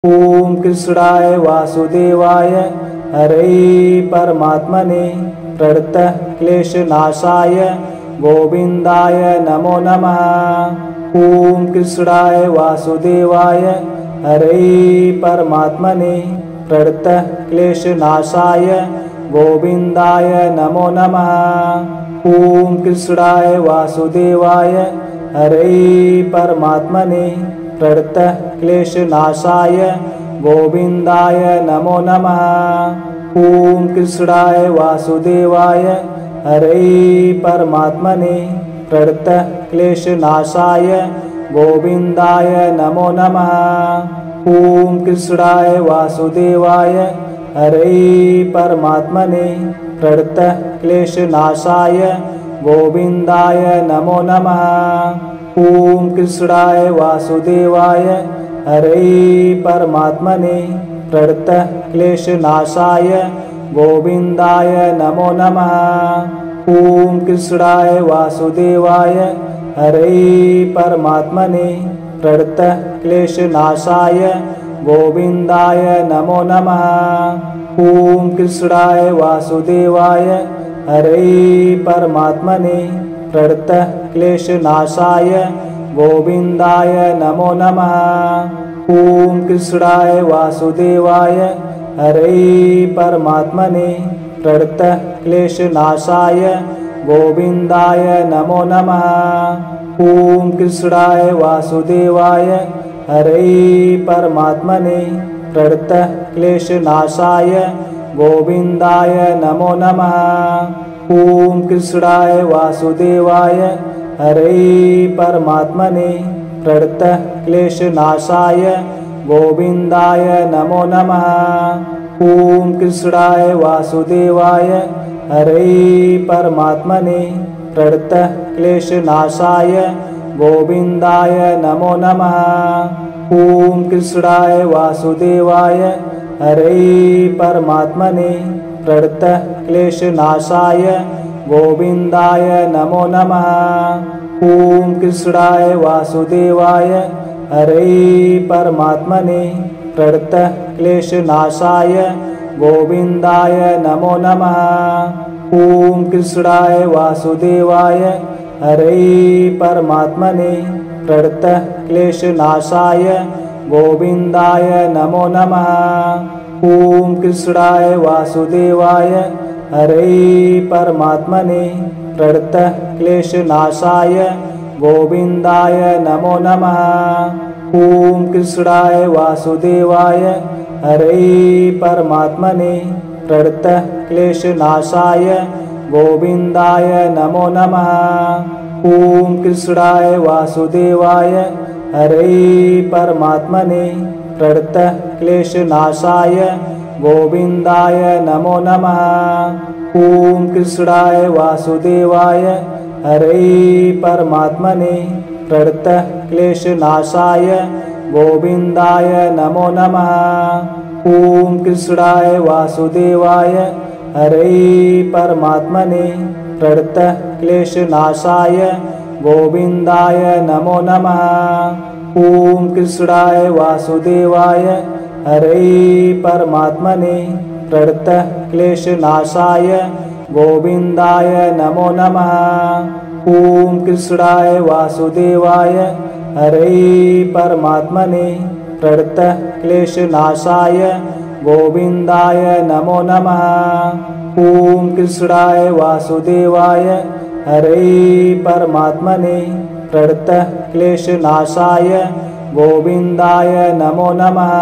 ओम कृष्णाय वासुदेवाय हरे परमात्मने प्रणतः क्लेशनाशाय गोविंदाय नमो नमः। ओम कृष्णाय वासुदेवाय हरे परमात्मने प्रणतः क्लेशनाशाय गोविंदाय नमो नमः। ओम कृष्णाय वासुदेवाय हरे परमात्मने प्रणतः क्लेशनाशाय गोविंदाय नमो नमः। ओम कृष्णाय वासुदेवाय हरे परमात्मने प्रणतः क्लेशनाशाय गोविंदाय नमो नमः। ओम कृष्णाय वासुदेवाय हरे परमात्मने प्रणतः क्लेशनाशाय गोविंदाय नमो नमः। ओम कृष्णाय वासुदेवाय हरे परमात्मने प्रणतः क्लेशनाशाय गोविंदाय नमो नमः। ओम कृष्णाय वासुदेवाय हरे परमात्मने प्रणतः क्लेशनाशाय गोविंदाय नमो नमः। ओम कृष्णाय वासुदेवाय हरे परमात्मने प्रणतः क्लेशनाशाय गोविंदाय नमो नमः। ओम कृष्णाय वासुदेवाय हरे परमात्मने प्रणतः क्लेशनाशाय गोविंदाय नमो नमः। ओम कृष्णाय वासुदेवाय हरे परमात्मने प्रणतः क्लेशनाशाय गोविंदाय नमो नमः। ओम कृष्णाय वासुदेवाय हरे परमात्मने प्रणतः क्लेशनाशाय गोविंदाय नमो नमः। ओम कृष्णाय वासुदेवाय हरे परमात्मने प्रणतः क्लेशनाशाय गोविंदाय नमो नमः। ओम कृष्णाय वासुदेवाय हरे परमात्मने प्रणतः क्लेशनाशाय गोविंदाय नमो नमः। ओम कृष्णाय वासुदेवाय हरे परमात्मने प्रणतः क्लेशनाशाय गोविंदाय नमो नमः। ओम कृष्णाय वासुदेवाय हरे परमात्मने प्रणतः क्लेशनाशाय गोविंदाय नमो नमः। ओम कृष्णाय वासुदेवाय हरे परमात्मने प्रणतः क्लेशनाशाय गोविंदाय नमो नमः। ओम कृष्णाय वासुदेवाय हरे परमात्मने प्रणतः क्लेशनाशाय गोविंदाय नमो नमः। ओम कृष्णाय वासुदेवाय हरे परमात्मने प्रणतः क्लेशनाशाय गोविंदाय नमो नमः। ओम कृष्णाय वासुदेवाय हरे परमात्मने प्रणतः क्लेशनाशाय गोविंदाय नमो नमः। ओम कृष्णाय वासुदेवाय हरे परमात्मने प्रणतः क्लेशनाशाय गोविंदाय नमो नमः। ओम कृष्णाय वासुदेवाय हरे परमात्मने प्रणतः क्लेशनाशाय गोविंदाय नमो नमः। ओम कृष्णाय वासुदेवाय हरे परमात्मने प्रणतः क्लेशनाशाय गोविंदाय नमो नमः। ओम कृष्णाय वासुदेवाय हरे परमात्मने प्रणतः क्लेशनाशाय गोविंदाय नमो नमः।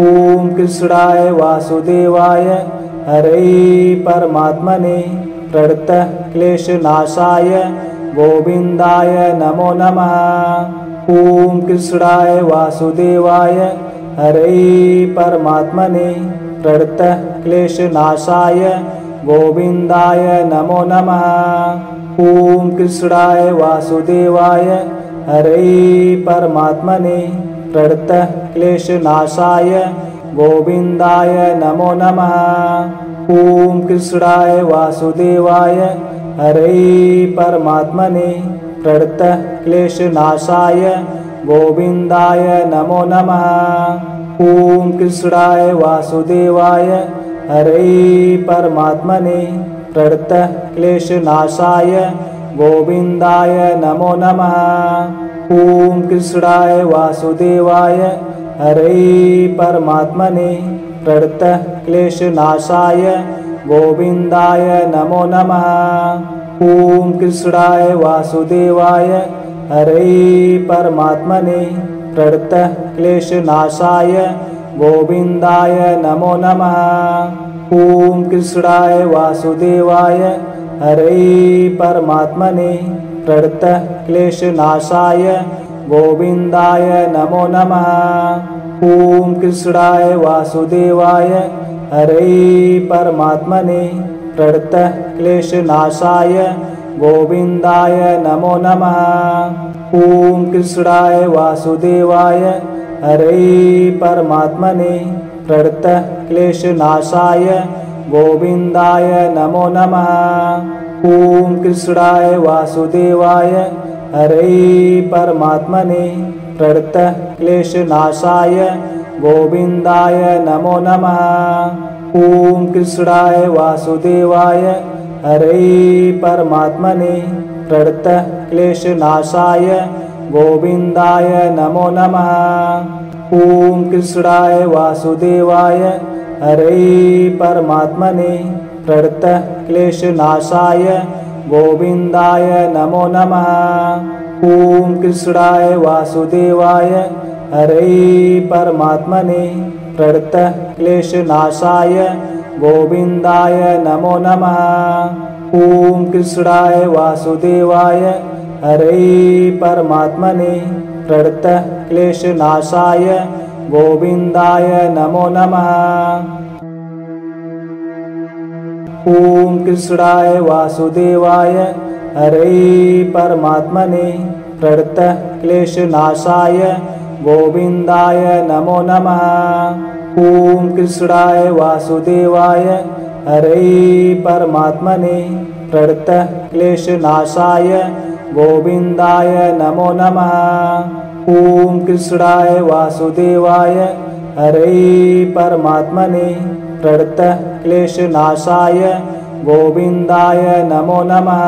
ओम कृष्णाय वासुदेवाय हरे परमात्मने प्रणतः क्लेशनाशाय गोविंदाय नमो नमः। ओम कृष्णाय वासुदेवाय हरे परमात्मने प्रणतः क्लेशनाशाय गोविंदाय नमो नमः। ओम कृष्णाय वासुदेवाय हरे परमात्मने प्रणतः क्लेशनाशाय गोविंदाय नमो नमः। ओम कृष्णाय वासुदेवाय हरे परमात्मने प्रणतः क्लेशनाशाय गोविंदाय नमो नमः। ॐ कृष्णाय वासुदेवाय हरे परमात्मने प्रणतक्लेशनाशाय गोविन्दाय नमो नमः। ॐ कृष्णाय वासुदेवाय हरे परमात्मने प्रणतक्लेशनाशाय गोविन्दाय नमो नमः। ॐ कृष्णाय वासुदेवाय हरे परमात्मने प्रणतक्लेशनाशाय गोविन्दाय नमो नमः। ॐ कृष्णाय वासुदेवाय हरे परमात्मने प्रणतक्लेशनाशाय गोविन्दाय नमो नमः। ॐ कृष्णाय वासुदेवाय हरे परमात्मने प्रणतक्लेशनाशाय गोविन्दाय नमो नमः। ॐ कृष्णाय वासुदेवाय हरे परमात्मने प्रणतक्लेशनाशाय गोविन्दाय नमो नमः। ॐ कृष्णाय वासुदेवाय हरे परमात्मने प्रणतक्लेशनाशाय गोविन्दाय नमो नमः। ॐ कृष्णाय वासुदेवाय हरे परमात्मने प्रणतक्लेशनाशाय गोविन्दाय नमो नमः। ॐ कृष्णाय वासुदेवाय हरे परमात्मने प्रणतक्लेशनाशाय गोविन्दाय नमो नमः। ॐ कृष्णाय वासुदेवाय हरे परमात्मने प्रणतक्लेशनाशाय गोविन्दाय नमो नमः। ॐ कृष्णाय वासुदेवाय हरे परमात्मने प्रणतक्लेशनाशाय गोविन्दाय नमो नमः। ॐ कृष्णाय वासुदेवाय हरे परमात्मने प्रणतक्लेशनाशाय गोविन्दाय नमो नमः। ॐ कृष्णाय वासुदेवाय हरे परमात्मने प्रणतक्लेशनाशाय गोविन्दाय नमो नमः। ॐ कृष्णाय वासुदेवाय हरे परमात्मने प्रणतक्लेशनाशाय गोविन्दाय नमो नमः।